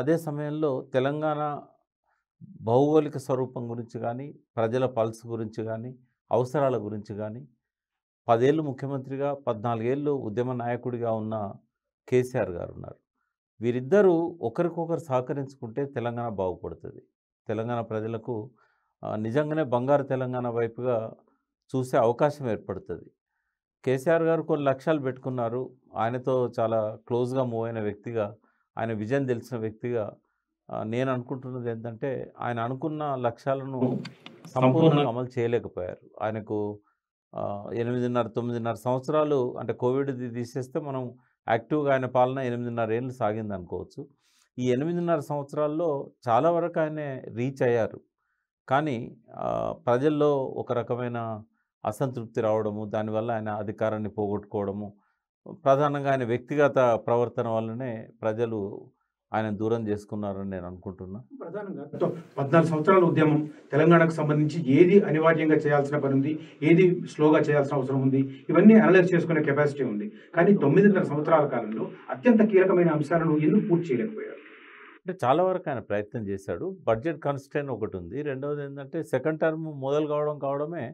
అదే సమయంలో తెలంగాణ భౌగోళిక స్వరూపం గురించి గానీ, ప్రజల పల్స్ గురించి గానీ, అవసరాల గురించి గానీ, 10 ఏళ్ళు ముఖ్యమంత్రిగా, 14 ఏళ్ళు ఉద్యమ నాయకుడిగా ఉన్న కేసీఆర్ గారున్నారు. వీరిద్దరూ ఒకరికొకరు సహకరించుకుంటే తెలంగాణ బాగుపడుతది. తెలంగాణ ప్రజలకు నిజంగానే బంగారు తెలంగాణ వైపుగా చూసే అవకాశం ఏర్పడుతది. కేసీఆర్ గారు కొన్ని లక్ష్యాలు పెట్టుకున్నారు. ఆయనతో చాలా క్లోజ్‌గా మూవ్ అయిన వ్యక్తిగా, ఆయన విజన్ తెలిసిన వ్యక్తిగా నేను అనుకుంటున్నదేంటంటే, ఆయన అనుకున్న లక్ష్యాలను సంపూర్ణంగా అమలు చేయలేకపోయారు. ఆయనకు 8.5, 9.5 సంవత్సరాలు అంటే కోవిడ్‌ది తీసేస్తే మనం యాక్టివ్‌గా ఆయన పాలన 8.5 ఏళ్ళు సాగిందనుకోవచ్చు. ఈ 8.5 సంవత్సరాల్లో చాలా వరకు ఆయనే రీచ్ అయ్యారు. కానీ ప్రజల్లో ఒక రకమైన అసంతృప్తి రావడము, దానివల్ల ఆయన అధికారాన్ని పోగొట్టుకోవడము, ప్రధానంగా ఆయన వ్యక్తిగత ప్రవర్తన వల్లనే ప్రజలు ఆయనను దూరం చేసుకున్నారని నేను అనుకుంటున్నా. ప్రధానంగా 14 సంవత్సరాల ఉద్యమం తెలంగాణకు సంబంధించి ఏది అనివార్యంగా చేయాల్సిన పని ఉంది, ఏది స్లోగా చేయాల్సిన అవసరం ఉంది, ఇవన్నీ అనలైజ్ చేసుకునే కెపాసిటీ ఉంది. కానీ 9.5 సంవత్సరాల కాలంలో అత్యంత కీలకమైన అంశాలను ఎందుకు పూర్తి చేయలేకపోయారు? అంటే చాలా వరకు ఆయన ప్రయత్నం చేశాడు. బడ్జెట్ కన్‌స్ట్రెయిన్ ఒకటుంది. రెండవదేంటంటే సెకండ్ టర్మ్ మొదలు కావడమే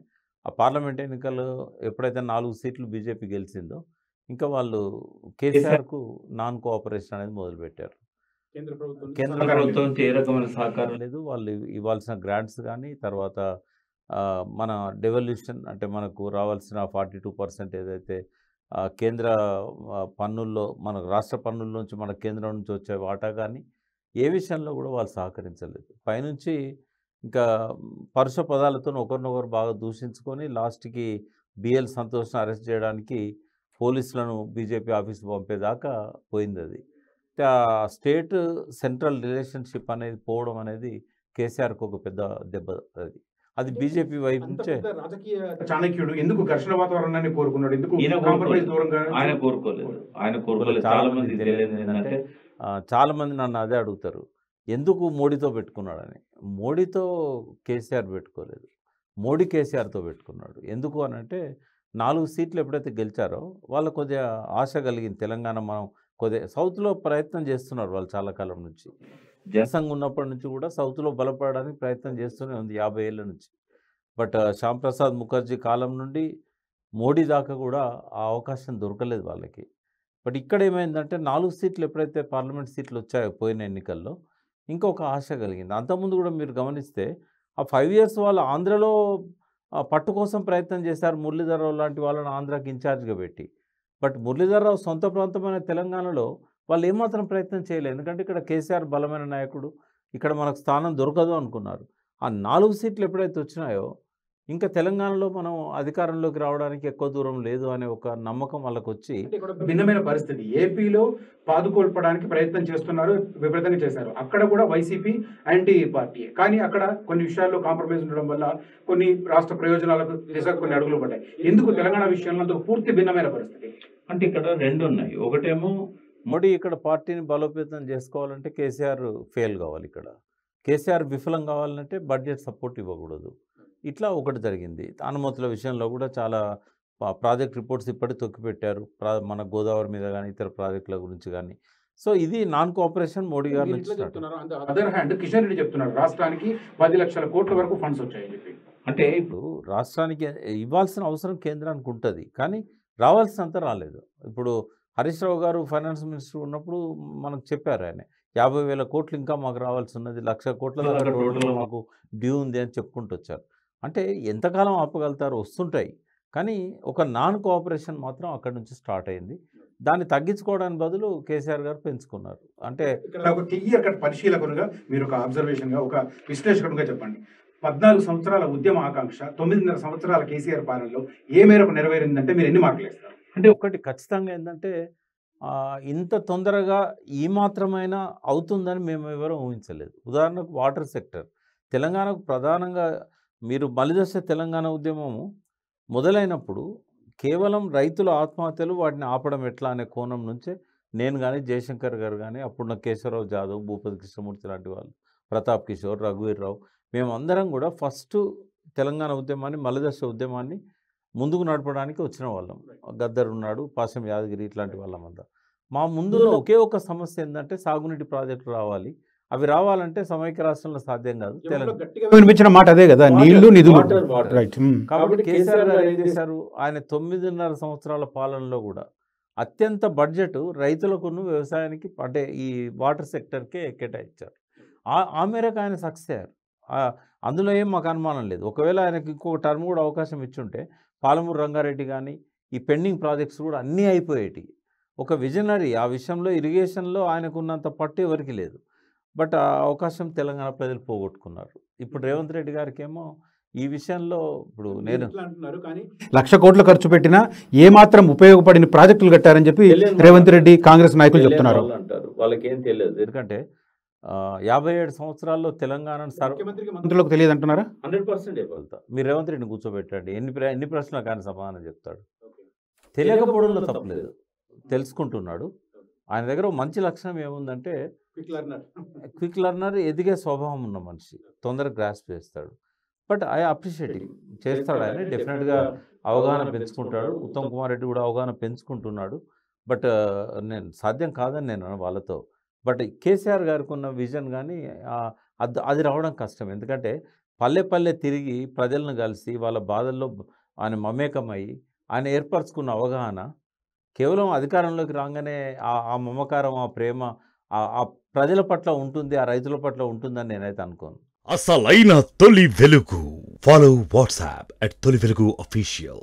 ఆ పార్లమెంట్ ఎన్నికలు ఎప్పుడైతే 4 సీట్లు బీజేపీ గెలిచిందో, ఇంకా వాళ్ళు కేసీఆర్‌కు నాన్ కోఆపరేషన్ అనేది మొదలుపెట్టారు. కేంద్ర ప్రభుత్వం కేంద్ర ప్రభుత్వం నుంచి ఏ రకమైన సహకారం లేదు. వాళ్ళు ఇవ్వాల్సిన గ్రాంట్స్ గానీ, తర్వాత మన డెవల్యూషన్ అంటే మనకు రావాల్సిన 42% ఏదైతే కేంద్ర పన్నుల్లో మన రాష్ట్ర పన్నుల నుంచి మన కేంద్రం నుంచి వచ్చే వాటా గానీ, ఏ విషయంలో కూడా వాళ్ళు సహకరించలేదు. పైనుంచి ఇంకా పరుష పదాలతోని ఒకరినొకరు బాగా దూషించుకొని లాస్ట్‌కి బిఎల్ సంతోష్‌ని అరెస్ట్ చేయడానికి పోలీసులను బీజేపీ ఆఫీస్‌కి పంపేదాకా పోయిందది. స్టేట్ సెంట్రల్ రిలేషన్‌షిప్ అనేది పోవడం అనేది కేసీఆర్‌కి ఒక పెద్ద దెబ్బ అది. అది బీజేపీ వైపు నుంచే. రాజకీయ చాణక్యుడు ఎందుకు ఘర్షణ వాతావరణాన్ని కోరుకున్నాడు? ఎందుకు ఈయన కాంప్రమైజ్ దూరంగా ఆయన కోరుకోలేదు. ఆయన కోరుకోలేదు. చాలా మందికి తెలియనిది ఏంటంటే చాలామంది నన్ను అదే అడుగుతారు. ఎందుకు మోడీతో పెట్టుకున్నాడని. మోడీతో కేసీఆర్ పెట్టుకోలేదు. మోడీ కేసీఆర్‌తో పెట్టుకున్నాడు. ఎందుకు అనంటే 4 సీట్లు ఎప్పుడైతే గెలిచారో వాళ్ళకి కొద్దిగా ఆశ కలిగింది. తెలంగాణ మనం కొద్దిగా సౌత్‌లో ప్రయత్నం చేస్తున్నారు వాళ్ళు చాలా కాలం నుంచి. జనసంఘ్ ఉన్నప్పటి నుంచి కూడా సౌత్‌లో బలపడడానికి ప్రయత్నం చేస్తూనే ఉంది 50 ఏళ్ల నుంచి. బట్ శ్యామ్ ప్రసాద్ ముఖర్జీ కాలం నుండి మోడీ దాకా కూడా ఆ అవకాశం దొరకలేదు వాళ్ళకి. బట్ ఇక్కడ ఏమైందంటే 4 సీట్లు ఎప్పుడైతే పార్లమెంట్ సీట్లు వచ్చాయో పోయిన ఎన్నికల్లో, ఇంకొక ఆశ కలిగింది. అంతకుముందు కూడా మీరు గమనిస్తే ఆ 5 ఇయర్స్ వాళ్ళు ఆంధ్రలో పట్టు కోసం ప్రయత్నం చేశారు. మురళీధరరావు లాంటి వాళ్ళని ఆంధ్రాకి ఇన్ఛార్జ్‌గా పెట్టి. బట్ మురళీధరరావు సొంత ప్రాంతమైన తెలంగాణలో వాళ్ళు ఏమాత్రం ప్రయత్నం చేయలేదు. ఎందుకంటే ఇక్కడ కేసీఆర్ బలమైన నాయకుడు. ఇక్కడ మనకు స్థానం దొరకదు అనుకున్నారు. ఆ 4 సీట్లు ఎప్పుడైతే వచ్చినాయో, ఇంకా తెలంగాణలో మనం అధికారంలోకి రావడానికి ఎక్కువ దూరం లేదు అనే ఒక నమ్మకం వాళ్ళకొచ్చి ఇక్కడ ఒక భిన్నమైన పరిస్థితి. ఏపీలో పాదుకోల్పడానికి ప్రయత్నం చేస్తున్నారు, విపరీతంగా చేశారు. అక్కడ కూడా వైసీపీ యాంటీ పార్టీయే. కానీ అక్కడ కొన్ని విషయాల్లో కాంప్రమైజ్ ఉండడం వల్ల కొన్ని రాష్ట్ర ప్రయోజనాలకు దిశగా కొన్ని అడుగులు పడ్డాయి. ఎందుకు తెలంగాణ విషయంలో అంత పూర్తి భిన్నమైన పరిస్థితి? అంటే ఇక్కడ 2 ఉన్నాయి. ఒకటేమో మోడీ ఇక్కడ పార్టీని బలోపేతం చేసుకోవాలంటే కేసీఆర్ ఫెయిల్ కావాలి ఇక్కడ. కేసీఆర్ విఫలం కావాలంటే బడ్జెట్ సపోర్ట్ ఇవ్వకూడదు. ఇట్లా ఒకటి జరిగింది. అనుమతుల విషయంలో కూడా చాలా ప్రాజెక్ట్ రిపోర్ట్స్ ఇప్పటికి తొక్కిపెట్టారు. మన గోదావరి మీద గానీ, ఇతర ప్రాజెక్టుల గురించి గానీ. సో ఇది నాన్ కోఆపరేషన్ మోడీ గారి మీరు నుంచి ఇట్లా స్టార్ట్. చెప్తున్నారు. అదర్ హ్యాండ్ కిషన్ రెడ్డి చెప్తున్నారు రాష్ట్రానికి 10 లక్షల కోట్ల వరకు ఫండ్స్ వచ్చాయని చెప్పి. అంటే ఇప్పుడు రాష్ట్రానికి ఇవ్వాల్సిన అవసరం కేంద్రానికి ఉంటది. కానీ రావాల్సినంత రాలేదు. ఇప్పుడు హరీష్ రావు గారు ఫైనాన్స్ మినిస్టర్ ఉన్నప్పుడు మనకు చెప్పారు ఆయన. 50,000 కోట్లు ఇంకా మాకు రావాల్సి ఉన్నది. 1,00,000 కోట్ల దాకా టోటల్‌గా మాకు డ్యూ ఉంది అని చెప్పుకుంటూ వచ్చారు. అంటే ఎంతకాలం ఆపగలుగుతారు? వస్తుంటాయి. కానీ ఒక నాన్ కోఆపరేషన్ మాత్రం అక్కడి నుంచి స్టార్ట్ అయింది. దాన్ని తగ్గించుకోవడానికి బదులు కేసీఆర్ గారు పెంచుకున్నారు. అంటే ఇక్కడ ఒక క్లియర్ కట్ పరిశీలకునిగా, మీరు ఒక అబ్జర్వేషన్‌గా, ఒక విశ్లేషకునిగా చెప్పండి. 14 సంవత్సరాల ఉద్యమ ఆకాంక్ష 9.5 సంవత్సరాల కేసీఆర్ పాలనలో ఏ మేరకు నెరవేరిందంటే మీరు ఎన్ని మార్కులు ఇస్తారు? అంటే ఒకటి ఖచ్చితంగా ఏందంటే ఇంత తొందరగా ఈ మాత్రమైనా అవుతుందని మేము ఎవరం ఊహించలేదు. ఉదాహరణకు వాటర్ సెక్టర్. తెలంగాణకు ప్రధానంగా మీరు మలిదశ తెలంగాణ ఉద్యమము మొదలైనప్పుడు కేవలం రైతుల ఆత్మహత్యలు వాటిని ఆపడం ఎట్లా అనే కోణం నుంచే నేను గానీ, జయశంకర్ గారు గానీ, అప్పుడున్న కేశవరావు జాదవ్, భూపతి కృష్ణమూర్తి లాంటి వాళ్ళు, ప్రతాప్ కిషోర్, రఘువీర్ రావు మేమందరం కూడా ఫస్టు తెలంగాణ ఉద్యమాన్ని, మలిదశ ఉద్యమాన్ని ముందుకు నడపడానికి వచ్చిన వాళ్ళం. గద్దర్ ఉన్నాడు, పాశం యాదగిరి ఇట్లాంటి వాళ్ళమంతా. మా ముందున్న ఒకే ఒక సమస్య ఏంటంటే సాగునీటి ప్రాజెక్టులు రావాలి. అవి రావాలంటే సమైక్య రాష్ట్రంలో సాధ్యం కాదు. గట్టిగా వినిపించిన మాట అదే కదా, నీళ్లు నిధులు. వాటర్. రైట్. కాబట్టి కేసీఆర్ గారు ఏం చేశారు, ఆయన 9.5 సంవత్సరాల పాలనలో కూడా అత్యంత బడ్జెట్ రైతులకును వ్యవసాయానికి అంటే ఈ వాటర్ సెక్టర్కే కేటాయించారు. ఆ మేరకు ఆయన సక్సెస్ అయ్యారు. అందులో ఏం మాకు అనుమానం లేదు. ఒకవేళ ఆయనకి ఇంకొక టర్మ్ కూడా అవకాశం ఇచ్చుంటే పాలమూరు రంగారెడ్డి కానీ ఈ పెండింగ్ ప్రాజెక్ట్స్ కూడా అన్నీ అయిపోయేటి. ఒక విజనరీ ఆ విషయంలో ఇరిగేషన్లో ఆయనకున్నంత పట్టు ఎవరికి లేదు. బట్ ఆ అవకాశం తెలంగాణ ప్రజలు పోగొట్టుకున్నారు. ఇప్పుడు రేవంత్ రెడ్డి గారికి ఏమో ఈ విషయంలో ఇప్పుడు నేను 1,00,000 కోట్లు ఖర్చు పెట్టినా ఏమాత్రం ఉపయోగపడిన ప్రాజెక్టులు కట్టారని చెప్పి రేవంత్ రెడ్డి కాంగ్రెస్ నాయకులు చెప్తున్నారు. అంటారు, వాళ్ళకేం తెలియదు. ఎందుకంటే 57 సంవత్సరాల్లో తెలంగాణను మంత్రులకు తెలియదు అంటున్నారా? 100% ఇవ్వగలుగుతా. మీరు రేవంత్ రెడ్డిని కూర్చోబెట్టండి, ఎన్ని ప్రశ్నలకు ఆయన సమాధానం చెప్తాడు. తెలియకపోవడంలో తప్పలేదు, తెలుసుకుంటున్నాడు. ఆయన దగ్గర మంచి లక్షణం ఏముందంటే క్విక్ లెర్నర్, ఎదిగే స్వభావం ఉన్న మనిషి, తొందరగా గ్రాస్ప్ చేస్తాడు. బట్ ఐ అప్రిషియేట్ చేస్తాడు. ఆయన డెఫినెట్గా అవగాహన పెంచుకుంటాడు. ఉత్తమ్ కుమార్ రెడ్డి కూడా అవగాహన పెంచుకుంటున్నాడు. బట్ నేను సాధ్యం కాదని నేను వాళ్ళతో. బట్ కేసీఆర్ గారికి ఉన్న విజన్ కానీ అది రావడం కష్టం. ఎందుకంటే పల్లె పల్లె తిరిగి ప్రజలను కలిసి వాళ్ళ బాధల్లో ఆయన మమేకమై ఆయన ఏర్పరచుకున్న అవగాహన కేవలం అధికారంలోకి రాగానే ఆ మమకారం, ఆ ప్రేమ ఆ ప్రజల పట్ల ఉంటుంది, ఆ రైతుల పట్ల ఉంటుందని నేనైతే అనుకోను. అసలైన తొలి వెలుగు. ఫాలో వాట్సాప్ @తొలి వెలుగు official.